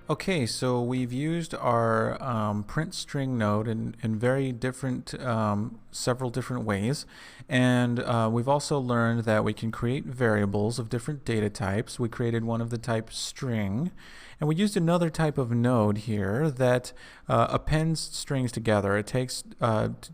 Okay, so we've used our print string node in very different, several different ways. And we've also learned that we can create variables of different data types. We created one of the type string. And we used another type of node here that appends strings together. It takes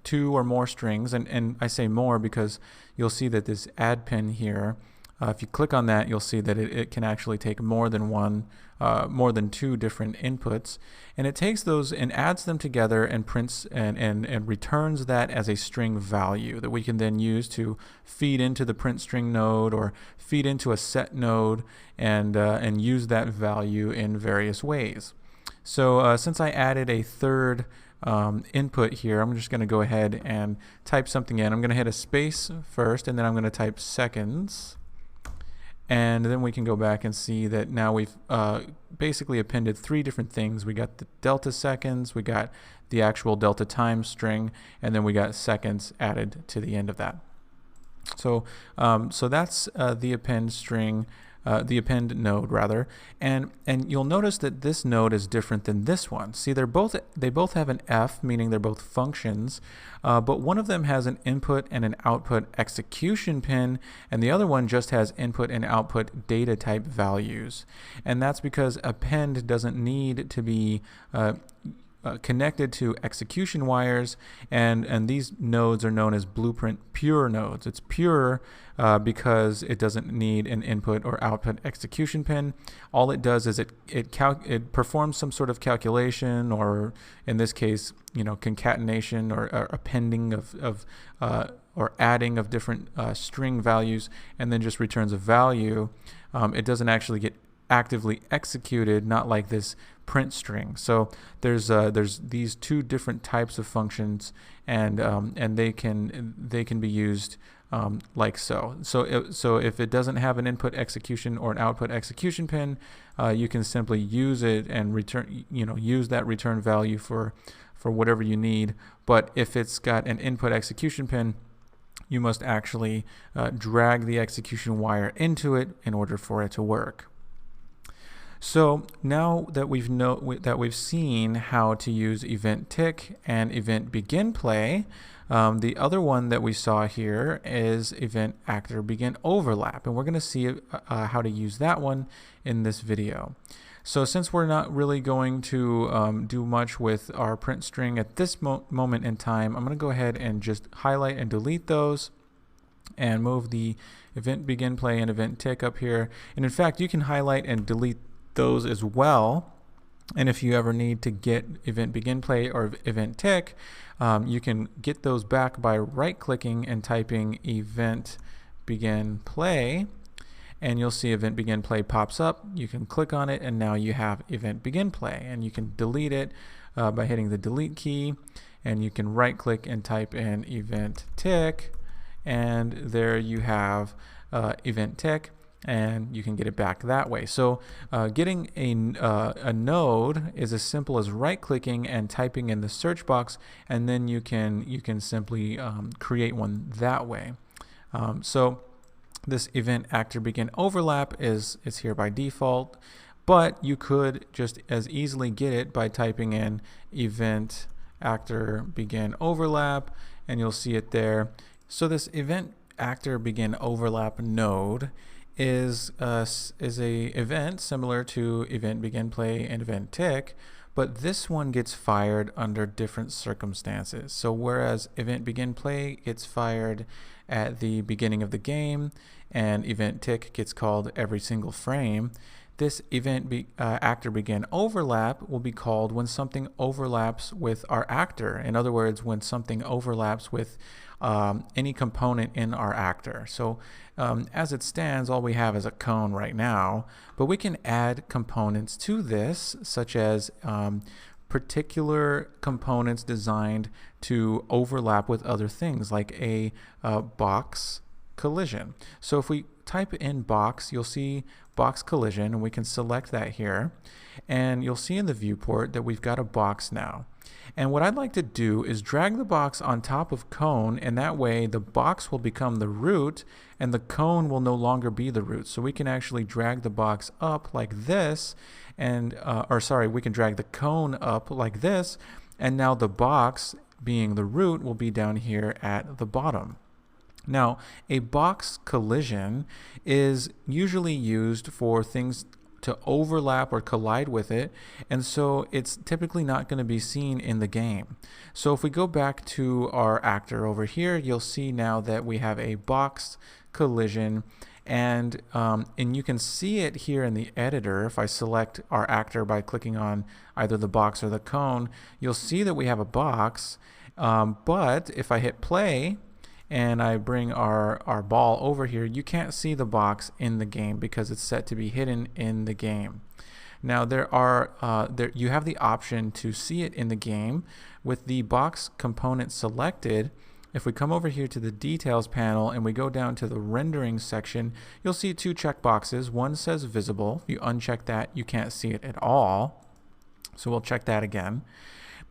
two or more strings, and I say more because you'll see that this add pin here, if you click on that, you'll see that it can actually take more than more than two different inputs, and it takes those and adds them together and prints and returns that as a string value that we can then use to feed into the print string node or feed into a set node and use that value in various ways. So since I added a third input here, I'm just going to go ahead and type something in. I'm going to hit a space first, and then I'm going to type seconds. And then we can go back and see that now we've basically appended three different things. We got the delta seconds, we got the actual delta time string, and then we got seconds added to the end of that. So that's the append string, the append node rather, and you'll notice that this node is different than this one. See, they both have an F, meaning they're both functions, but one of them has an input and an output execution pin, and the other one just has input and output data type values. And that's because append doesn't need to be connected to execution wires, and these nodes are known as blueprint pure nodes. It's pure because it doesn't need an input or output execution pin. All it does is it performs some sort of calculation, or in this case, concatenation or appending of or adding of different string values, and then just returns a value. It doesn't actually get actively executed, not like this print string. So there's these two different types of functions, and they can be used like so. So if it doesn't have an input execution or an output execution pin, you can simply use it and use that return value for whatever you need. But if it's got an input execution pin, you must actually drag the execution wire into it in order for it to work. So now that we've seen how to use event tick and event begin play, the other one that we saw here is event actor begin overlap, and we're going to see how to use that one in this video. So since we're not really going to do much with our print string at this moment in time, I'm going to go ahead and just highlight and delete those and move the event begin play and event tick up here. And in fact, you can highlight and delete those as well, and if you ever need to get event begin play or event tick, you can get those back by right clicking and typing event begin play, and you'll see event begin play pops up. You can click on it, and now you have event begin play, and you can delete it by hitting the delete key, and you can right click and type in event tick, and there you have event tick, and you can get it back that way. So getting a node is as simple as right-clicking and typing in the search box, and then you can simply create one that way. So this event actor begin overlap is here by default, but you could just as easily get it by typing in event actor begin overlap, and you'll see it there. So this event actor begin overlap node is a event similar to event begin play and event tick, but this one gets fired under different circumstances. So whereas event begin play gets fired at the beginning of the game and event tick gets called every single frame, this event actor begin overlap will be called when something overlaps with our actor. In other words, when something overlaps with any component in our actor. So as it stands, all we have is a cone right now, but we can add components to this, such as particular components designed to overlap with other things, like a box collision. So if we type in box, you'll see box collision, and we can select that here, and you'll see in the viewport that we've got a box now. And what I'd like to do is drag the box on top of cone, and that way the box will become the root and the cone will no longer be the root. So we can actually drag the box up like this, and we can drag the cone up like this, and now the box, being the root, will be down here at the bottom. Now, a box collision is usually used for things to overlap or collide with it, and so it's typically not going to be seen in the game. So if we go back to our actor over here, you'll see now that we have a box collision, and you can see it here in the editor. If I select our actor by clicking on either the box or the cone, you'll see that we have a box, but if I hit play and I bring our ball over here, you can't see the box in the game because it's set to be hidden in the game. Now you have the option to see it in the game with the box component selected. If we come over here to the details panel and we go down to the rendering section, you'll see two checkboxes. One says visible. If you uncheck that, you can't see it at all. So we'll check that again.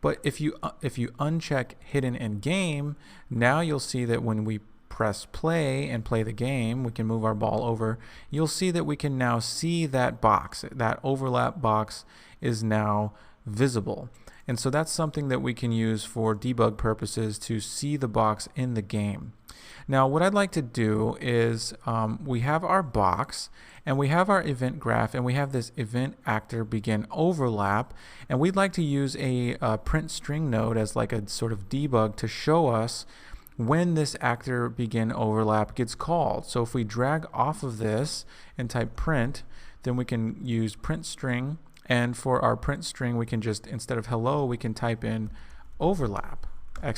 But if you uncheck hidden in game, now you'll see that when we press play and play the game, we can move our ball over. You'll see that we can now see that box. That overlap box is now visible. And so that's something that we can use for debug purposes to see the box in the game. Now what I'd like to do is we have our box and we have our event graph and we have this event actor begin overlap, and we'd like to use a print string node as like a sort of debug to show us when this actor begin overlap gets called. So if we drag off of this and type print, then we can use print string, and for our print string we can just, instead of hello, we can type in overlap ! And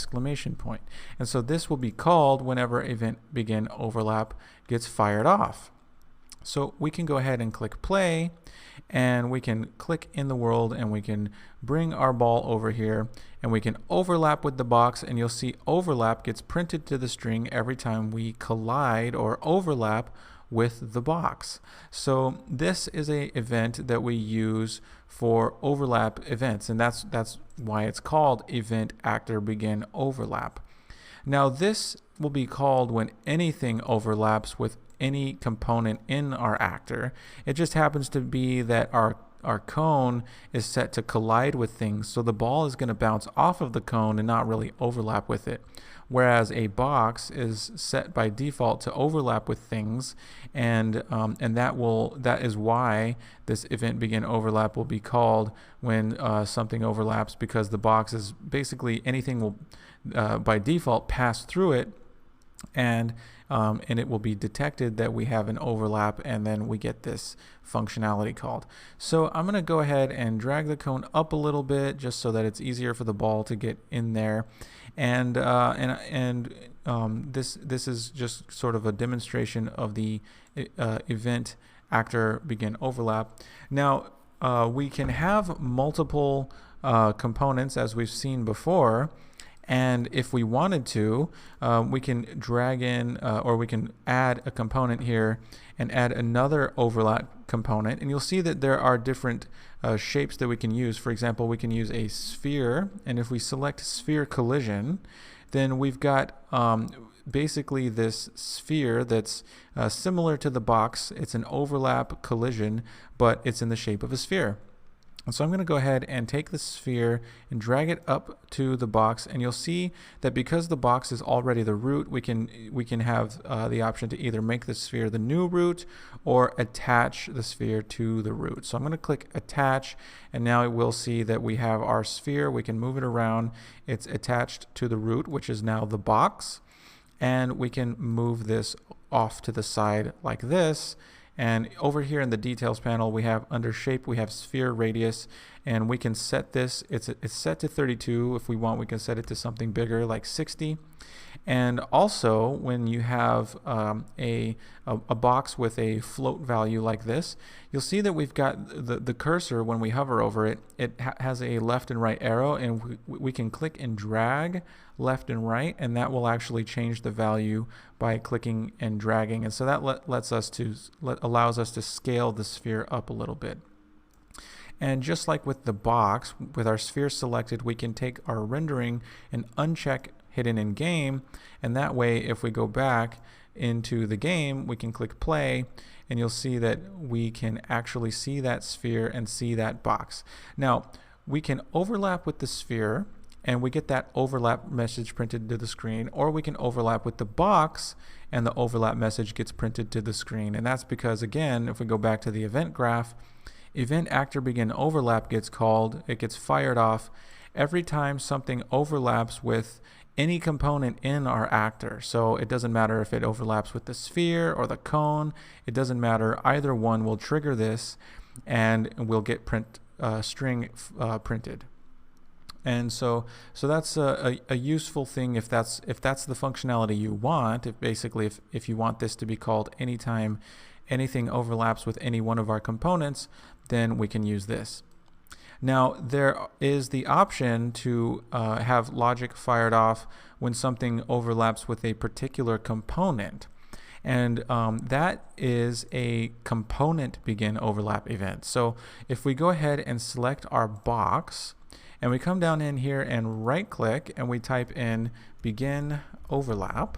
so this will be called whenever event begin overlap gets fired off. So we can go ahead and click play, and we can click in the world and we can bring our ball over here and we can overlap with the box, and you'll see overlap gets printed to the string every time we collide or overlap with the box. So this is a event that we use for overlap events, and that's why it's called event actor begin overlap. Now this will be called when anything overlaps with any component in our actor. It just happens to be that our cone is set to collide with things, so the ball is going to bounce off of the cone and not really overlap with it. Whereas a box is set by default to overlap with things, and that is why this event begin overlap will be called when something overlaps, because the box is basically anything will by default pass through it, and it will be detected that we have an overlap, and then we get this functionality called. So I'm going to go ahead and drag the cone up a little bit just so that it's easier for the ball to get in there, and this is just sort of a demonstration of the event actor begin overlap. Now we can have multiple components, as we've seen before. And if we wanted to, we can drag in or we can add a component here and add another overlap component. And you'll see that there are different shapes that we can use. For example, we can use a sphere. And if we select sphere collision, then we've got basically this sphere that's similar to the box. It's an overlap collision, but it's in the shape of a sphere. And so I'm going to go ahead and take the sphere and drag it up to the box, and you'll see that because the box is already the root, we can have the option to either make the sphere the new root or attach the sphere to the root. So I'm going to click attach, and now we'll see that we have our sphere. We can move it around. It's attached to the root, which is now the box, and we can move this off to the side like this. And over here in the details panel, we have under shape, we have sphere radius, and we can set this, it's set to 32. If we want, we can set it to something bigger like 60. And also, when you have a box with a float value like this, you'll see that we've got the cursor, when we hover over it, it has a left and right arrow, and we can click and drag left and right, and that will actually change the value by clicking and dragging. And so that allows us to scale the sphere up a little bit. And just like with the box, with our sphere selected, we can take our rendering and uncheck hidden in game. And that way, if we go back into the game, we can click play, and you'll see that we can actually see that sphere and see that box. Now, we can overlap with the sphere, and we get that overlap message printed to the screen, or we can overlap with the box, and the overlap message gets printed to the screen. And that's because, again, if we go back to the event graph, event actor begin overlap gets called, it gets fired off every time something overlaps with any component in our actor. So it doesn't matter if it overlaps with the sphere or the cone, it doesn't matter, either one will trigger this, and we'll get string printed. And so that's a useful thing if that's the functionality you want. If you want this to be called anytime anything overlaps with any one of our components, then we can use this. Now, there is the option to have logic fired off when something overlaps with a particular component. And that is a component begin overlap event. So if we go ahead and select our box, and we come down in here and right click, and we type in begin overlap,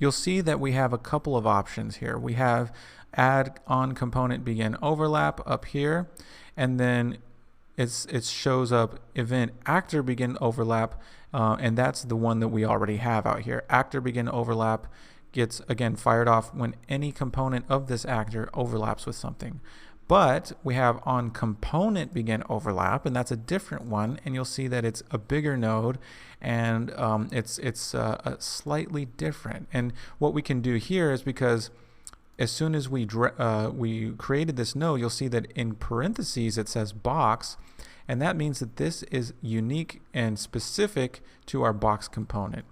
you'll see that we have a couple of options here. We have add on component begin overlap up here, and then it shows up event actor begin overlap, and that's the one that we already have out here. Actor begin overlap gets, again, fired off when any component of this actor overlaps with something. But we have on component begin overlap, and that's a different one, and you'll see that it's a bigger node, and it's slightly different. And what we can do here is, because as soon as we created this node, you'll see that in parentheses it says box, and that means that this is unique and specific to our box component.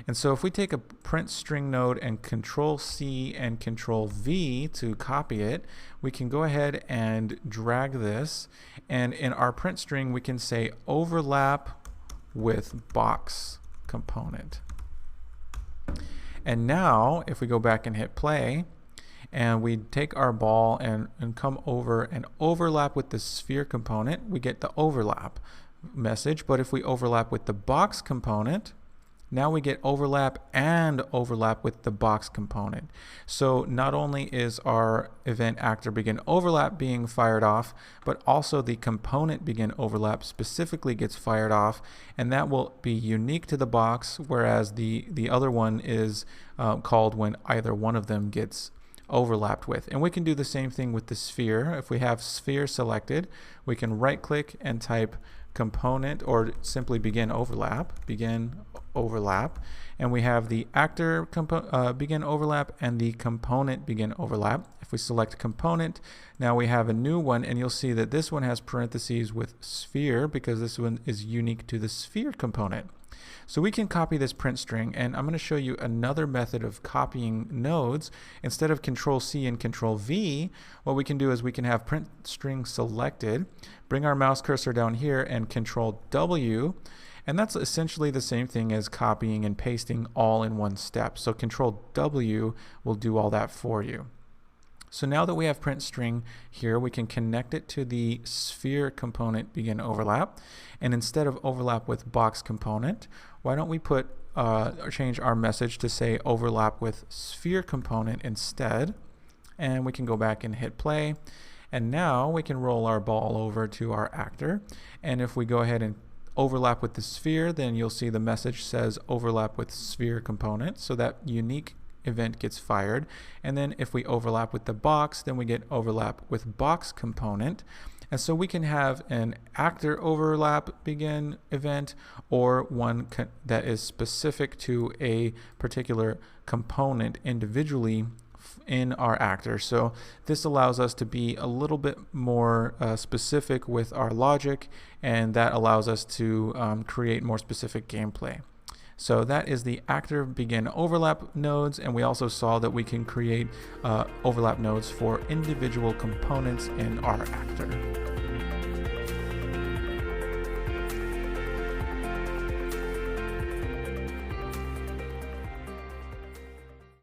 And so if we take a print string node and Control C and Control V to copy it, we can go ahead and drag this, and in our print string we can say overlap with box component. And now if we go back and hit play, and we take our ball and come over and overlap with the sphere component, we get the overlap message. But if we overlap with the box component, now we get overlap and overlap with the box component. So not only is our event actor begin overlap being fired off, but also the component begin overlap specifically gets fired off, and that will be unique to the box, whereas the other one is called when either one of them gets overlapped with. And we can do the same thing with the sphere. If we have sphere selected, we can right click and type component, or simply begin overlap, and we have the actor begin overlap and the component begin overlap. If we select component, now we have a new one, and you'll see that this one has parentheses with sphere because this one is unique to the sphere component. So we can copy this print string, and I'm going to show you another method of copying nodes. Instead of Control C and Control V, what we can do is we can have print string selected, bring our mouse cursor down here and Control W, and that's essentially the same thing as copying and pasting all in one step. So Control W will do all that for you. So now that we have print string here, we can connect it to the sphere component begin overlap. And instead of overlap with box component, why don't we change our message to say overlap with sphere component instead. And we can go back and hit play. And now we can roll our ball over to our actor. And if we go ahead and overlap with the sphere, then you'll see the message says overlap with sphere component. So that unique event gets fired. And then if we overlap with the box, then we get overlap with box component. And so we can have an actor overlap begin event, or one that is specific to a particular component individually in our actor. So this allows us to be a little bit more specific with our logic, and that allows us to create more specific gameplay. So that is the actor begin overlap nodes, and we also saw that we can create overlap nodes for individual components in our actor.